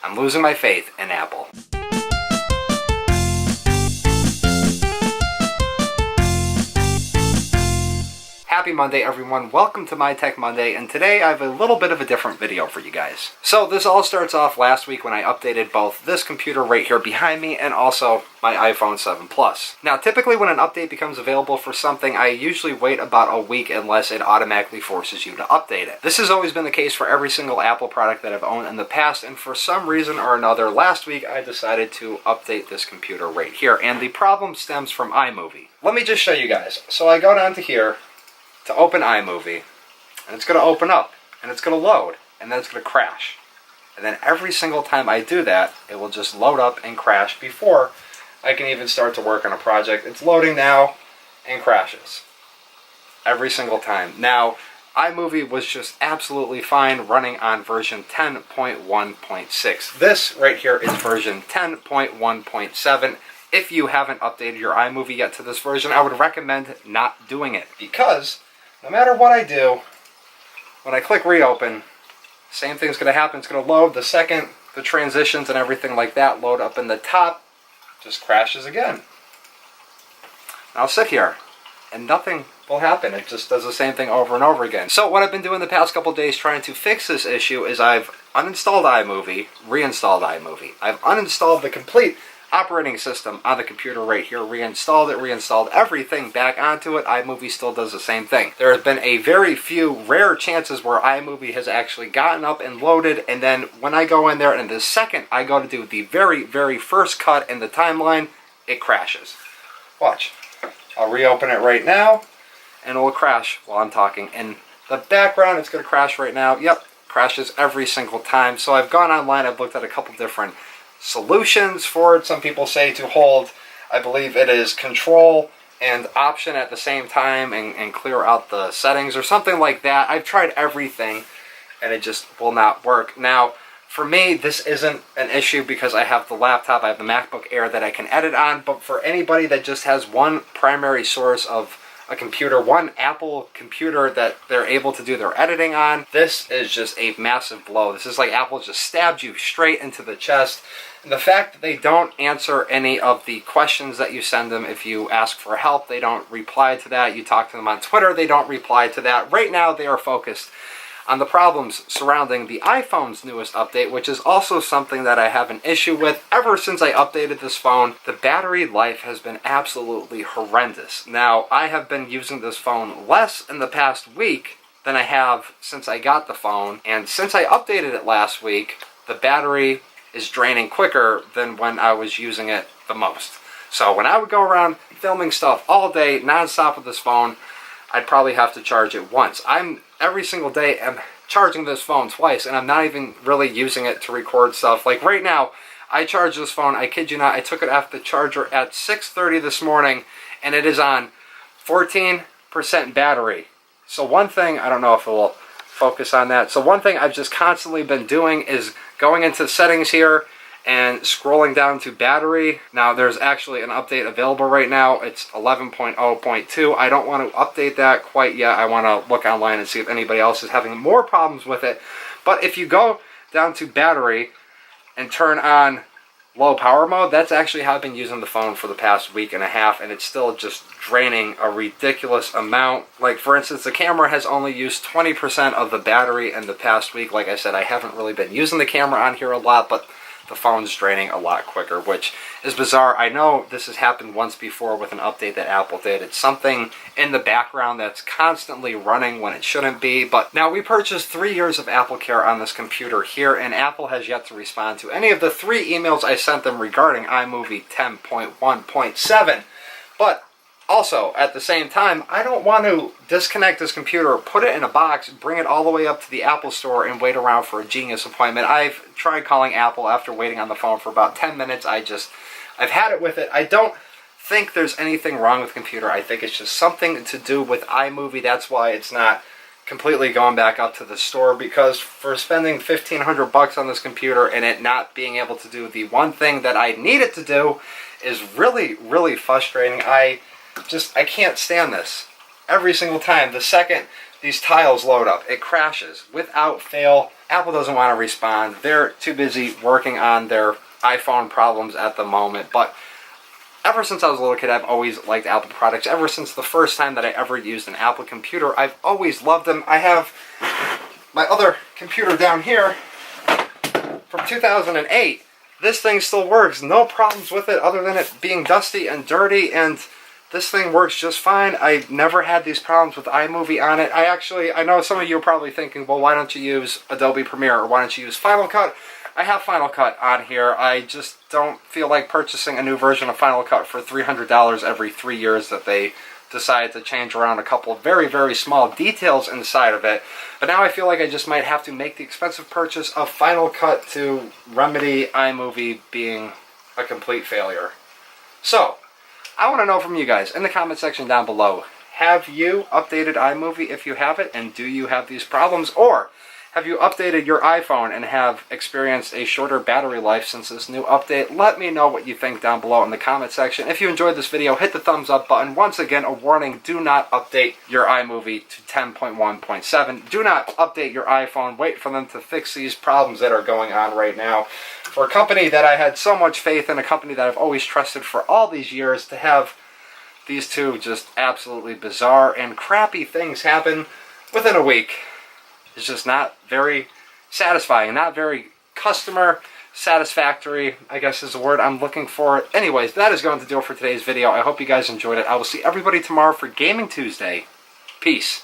I'm losing my faith in Apple. Happy Monday, everyone. Welcome to My Tech Monday, and today I have a little bit of a different video for you guys. So this all starts off last week when I updated both this computer right here behind me and also my iPhone 7 Plus. Now, typically when an update becomes available for something, I usually wait about a week unless it automatically forces you to update it. This has always been the case for every single Apple product that I've owned in the past, and for some reason or another, last week I decided to update this computer right here, and the problem stems from iMovie. Let me just show you guys. So I go down to here to open iMovie, and it's going to open up, and it's going to load, and then it's going to crash. And then every single time I do that, it will just load up and crash before I can even start to work on a project. It's loading now and crashes every single time. Now, iMovie was just absolutely fine running on version 10.1.6. This right here is version 10.1.7. If you haven't updated your iMovie yet to this version, I would recommend not doing it, because no matter what I do, when I click reopen, same thing's going to happen. It's going to load. The second the transitions and everything like that load up in the top, just crashes again. I'll sit here and nothing will happen. It just does the same thing over and over again. So what I've been doing the past couple days trying to fix this issue is I've uninstalled iMovie, reinstalled iMovie. I've uninstalled the complete operating system on the computer right here, reinstalled it, reinstalled everything back onto it. iMovie still does the same thing. There have been a very few rare chances where iMovie has actually gotten up and loaded, and then when I go in there and the second I go to do the very first cut in the timeline, it crashes. Watch. I'll reopen it right now and it will crash while I'm talking. In the background, it's going to crash right now. Yep, crashes every single time. So I've gone online, I've looked at a couple different solutions for it. Some people say to hold, I believe it is Control and Option at the same time and clear out the settings or something like that. I've tried everything and it just will not work. Now, for me, this isn't an issue because I have the laptop, I have the MacBook Air that I can edit on, but for anybody that just has one primary source of a computer, one Apple computer that they're able to do their editing on, this is just a massive blow. This is like Apple just stabbed you straight into the chest. And the fact that they don't answer any of the questions that you send them, if you ask for help, they don't reply to that. You talk to them on Twitter, they don't reply to that. Right now, they are focused on the problems surrounding the iPhone's newest update, which is also something that I have an issue with. Ever since I updated this phone, the battery life has been absolutely horrendous. Now, I have been using this phone less in the past week than I have since I got the phone, and since I updated it last week, the battery is draining quicker than when I was using it the most. So when I would go around filming stuff all day, non-stop with this phone, I'd probably have to charge it once. Every single day I'm charging this phone twice, and I'm not even really using it to record stuff. Like right now, I charged this phone, I kid you not, I took it off the charger at 6:30 this morning, and it is on 14% battery. So one thing, I don't know if it will focus on that. So one thing I've just constantly been doing is going into settings here and scrolling down to battery. Now there's actually an update available right now. It's 11.0.2. I don't want to update that quite yet. I want to look online and see if anybody else is having more problems with it. But if you go down to battery and turn on low power mode, that's actually how I've been using the phone for the past week and a half, and it's still just draining a ridiculous amount. Like for instance, the camera has only used 20% of the battery in the past week. Like I said, I haven't really been using the camera on here a lot, but the phone's draining a lot quicker, which is bizarre. I know this has happened once before with an update that Apple did. It's something in the background that's constantly running when it shouldn't be. But now we purchased 3 years of Apple Care on this computer here, and Apple has yet to respond to any of the 3 emails I sent them regarding iMovie 10.1.7. But also, at the same time, I don't want to disconnect this computer, put it in a box, bring it all the way up to the Apple store and wait around for a Genius appointment. I've tried calling Apple after waiting on the phone for about 10 minutes. I've had it with it. I don't think there's anything wrong with the computer. I think it's just something to do with iMovie. That's why it's not completely going back up to the store, because for spending $1,500 on this computer and it not being able to do the one thing that I need it to do is really frustrating. I can't stand this. Every single time, the second these tiles load up. It crashes without fail. Apple doesn't want to respond. They're too busy working on their iPhone problems at the moment. But ever since I was a little kid, I've always liked Apple products. Ever since the first time that I ever used an Apple computer, I've always loved them. I have my other computer down here from 2008. This thing still works. No problems with it other than it being dusty and dirty, and this thing works just fine. I never had these problems with iMovie on it. I know some of you are probably thinking, well, why don't you use Adobe Premiere, or why don't you use Final Cut? I have Final Cut on here. I just don't feel like purchasing a new version of Final Cut for $300 every 3 years that they decide to change around a couple of very, very small details inside of it. But now I feel like I just might have to make the expensive purchase of Final Cut to remedy iMovie being a complete failure. So, I want to know from you guys in the comment section down below, have you updated iMovie if you have it, and do you have these problems? Or have you updated your iPhone and have experienced a shorter battery life since this new update? Let me know what you think down below in the comment section. If you enjoyed this video, hit the thumbs up button. Once again, a warning, do not update your iMovie to 10.1.7. Do not update your iPhone. Wait for them to fix these problems that are going on right now. For a company that I had so much faith in, a company that I've always trusted for all these years, to have these two just absolutely bizarre and crappy things happen within a week is just not very satisfying, not very customer satisfactory, I guess is the word I'm looking for. Anyways, that is going to do it for today's video. I hope you guys enjoyed it. I will see everybody tomorrow for Gaming Tuesday. Peace.